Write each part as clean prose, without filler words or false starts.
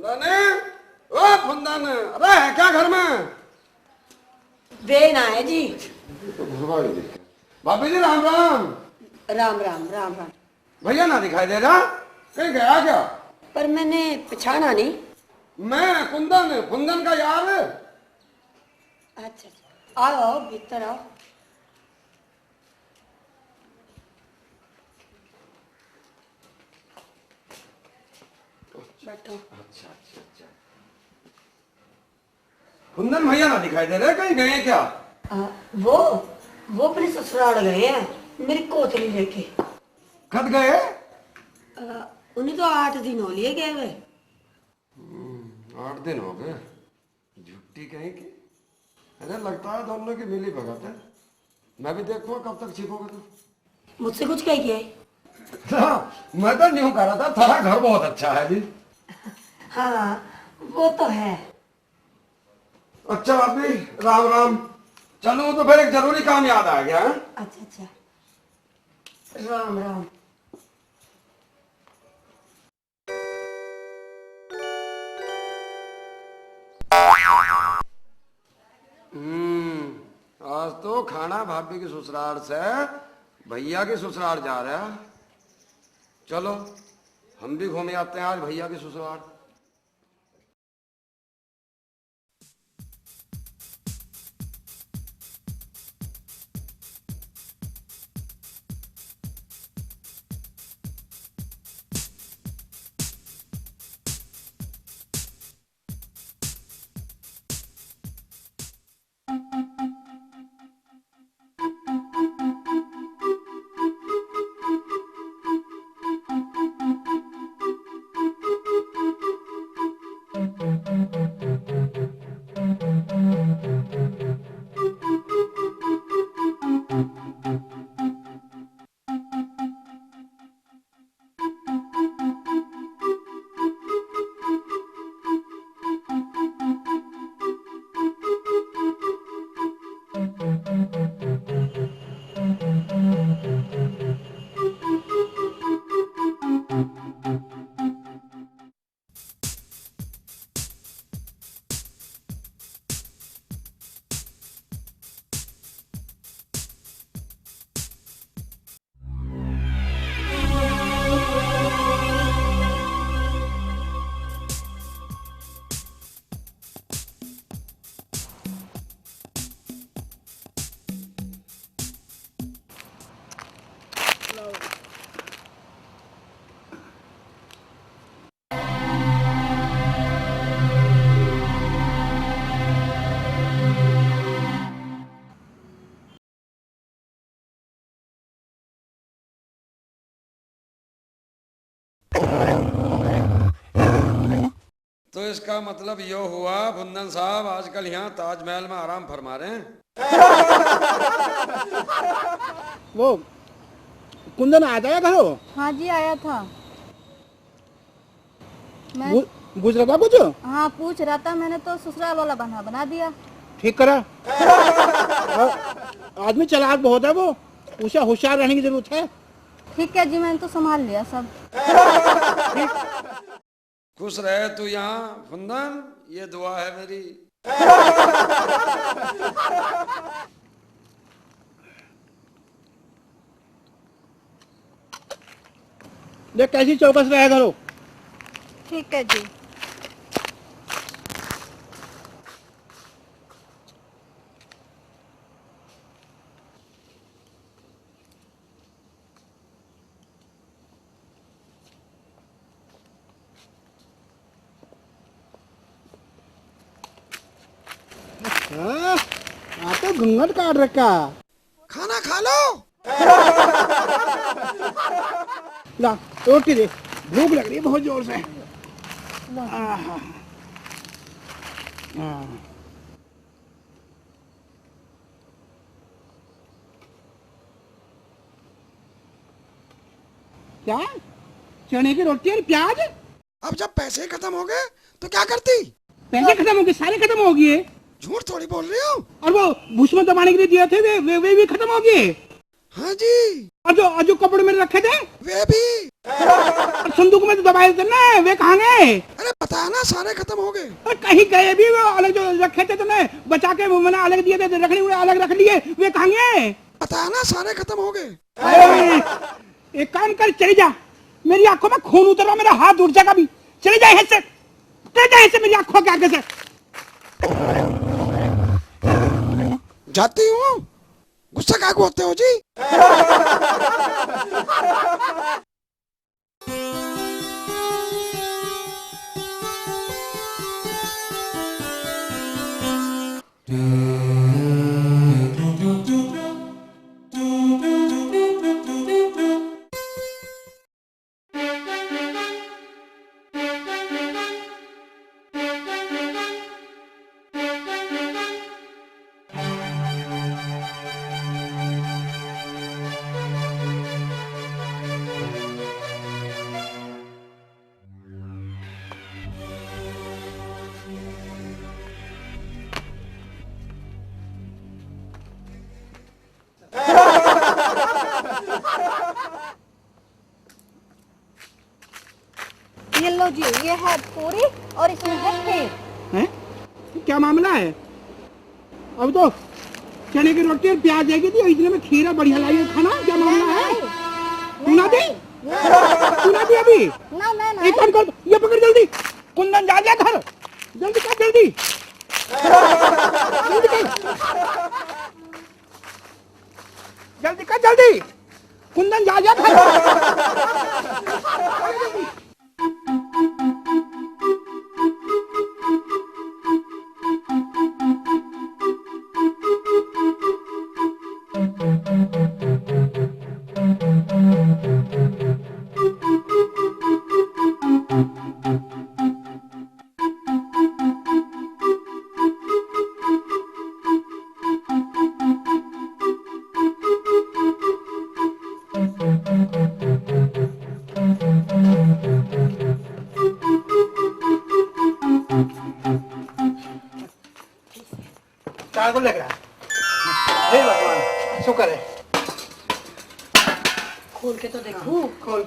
फुंदन, अरे है क्या घर में? बेना है जी। भाभी जी राम राम। राम राम राम राम। भैया ना दिखाई दे रहा, कहीं गया क्या? पर मैंने पछाना नहीं। मैं कुंदन, फुंदन का यार। अच्छा आओ आओ भीतर आओ। बैठो। अच्छा अच्छा अच्छा। कुंदन भैया ना दिखाई दे रहे, कहीं गए क्या? वो अपने ससुराल गए हैं मेरी कोतली लेके। कब गए? उन्हें तो 8 दिन हो लिए गए हुए। 8 दिन हो गए? झुट्टी कहीं की। अरे लगता है दोनों की मिली भगत है। मैं भी देखूंगा कब तक छिपोगे तुम। मुझसे कुछ कह गया? हाँ, मैं तो न्यू कह रहा था तुम्हारा घर बहुत अच्छा है जी। हाँ वो तो है। अच्छा भाभी राम राम। चलो तो फिर एक जरूरी काम याद आ गया है। अच्छा अच्छा राम राम। आज तो खाना भाभी की ससुराल से भैया की ससुराल जा रहा है। चलो हम भी घूमे आते हैं आज भैया की ससुराल। तो इसका मतलब यो हुआ फुंदन साहब आजकल यहाँ ताजमहल में आराम फरमा रहे हैं। वो कुंदन आया था घरों? हाँ जी आया था। मैं पूछ रहा था कुछ? हाँ पूछ रहा था, मैंने तो ससुराल वाला बना दिया। ठीक करा। आदमी चालाक बहुत है वो, उसे होशियार रहने की जरूरत है। ठीक है जी, मैंने तो संभाल लिया सब। खुश रहे तू यहाँ फुंदन, ये दुआ है मेरी। देख कैसी चौकस रहे घरों। ठीक है जी। तो घूंघट काट रखा। खाना खा लो। ला रोटी दे, भूख लग रही है बहुत जोर से। क्या? चने की रोटी और प्याज? अब जब पैसे खत्म हो गए तो क्या करती? पैसे खत्म हो गए, सारे खत्म हो गए। झूठ थोड़ी बोल रही हो। और वो भूष्म दबाने के लिए दिए थे वे भी खत्म हो गए। हाँ जी। और जो कपड़े में रखे थे वे भी। संदूक में तो दबाए थे ना, वे कहाँ गए? अरे पता ना, सारे खत्म हो गए। और कहीं गए भी, वो अलग जो रखे थे तुमने बचा के मैंने अलग दिए थे, रखने हुए अलग रख लिए, वे कहाँ गए? पता ना, सारे खत्म हो गए। अरे एक काम कर, चली जा, मेरी आंखों में खून उतर रहा, मेरा हाथ उठ जाएगा भी। चली जा यहाँ से, चली जा यहाँ से मेरी आंखों के आगे से। जाती हूँ, गुस्सा क्या होते हो जी? ये लो जी, ये है पूरी और इसमें है खीर। हैं? क्या मामला है? अब तो चने की रोटी और प्याज देगी थी, इतने में खीरा बढ़िया लाई खाना, क्या मामला है? तू ना दी? तू ना दी अभी? ना मैं एक काम कर, ये पकड़ जल्दी, कुंदन जा घर, जल्दी कर, जल्दी जल्दी कर, जल्दी कर, जल्दी कुंदन जा घर। चार को लग रहा है। हे भगवान, शुक्र है। खोल के तो देखूं। खोल।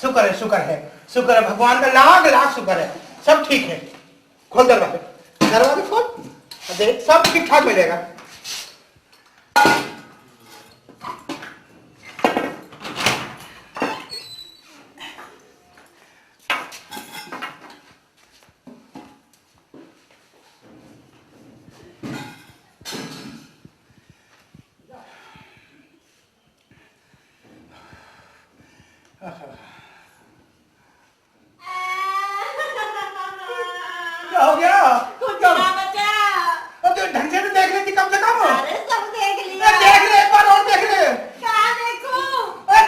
शुक्र है, शुक्र है, शुक्र है भगवान का, लाख लाख शुक्र है, सब ठीक है। खोल दरवाजे, दरवाजे खोल, देख सब ठीक ठाक मिलेगा। क्या हो गया? कुछ ना बचा। अब तो ढंग से तो देख लेती कम से कम। अरे सब देख लिया। देख ले, एक बार और देख ले। क्या देखूं?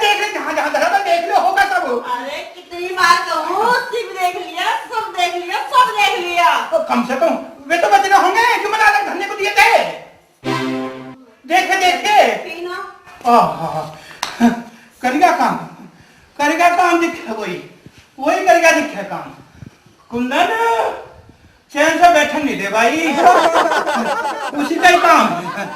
देख ले, जहाँ जहाँ धरा था देख ले, होगा सब। अरे कितनी बार कहूं, सिर्फ देख लिया, सब देख लिया, सब देख लिया। तो कम से कम वे तो बचने होंगे जो मैंने अलग धरने को दिए थे। देखे देखे पीना। करेगा काम दिखे, वही करेगा दिखे काम। कुंदन चैन से बैठन नहीं दे भाई, उसी का ही काम है।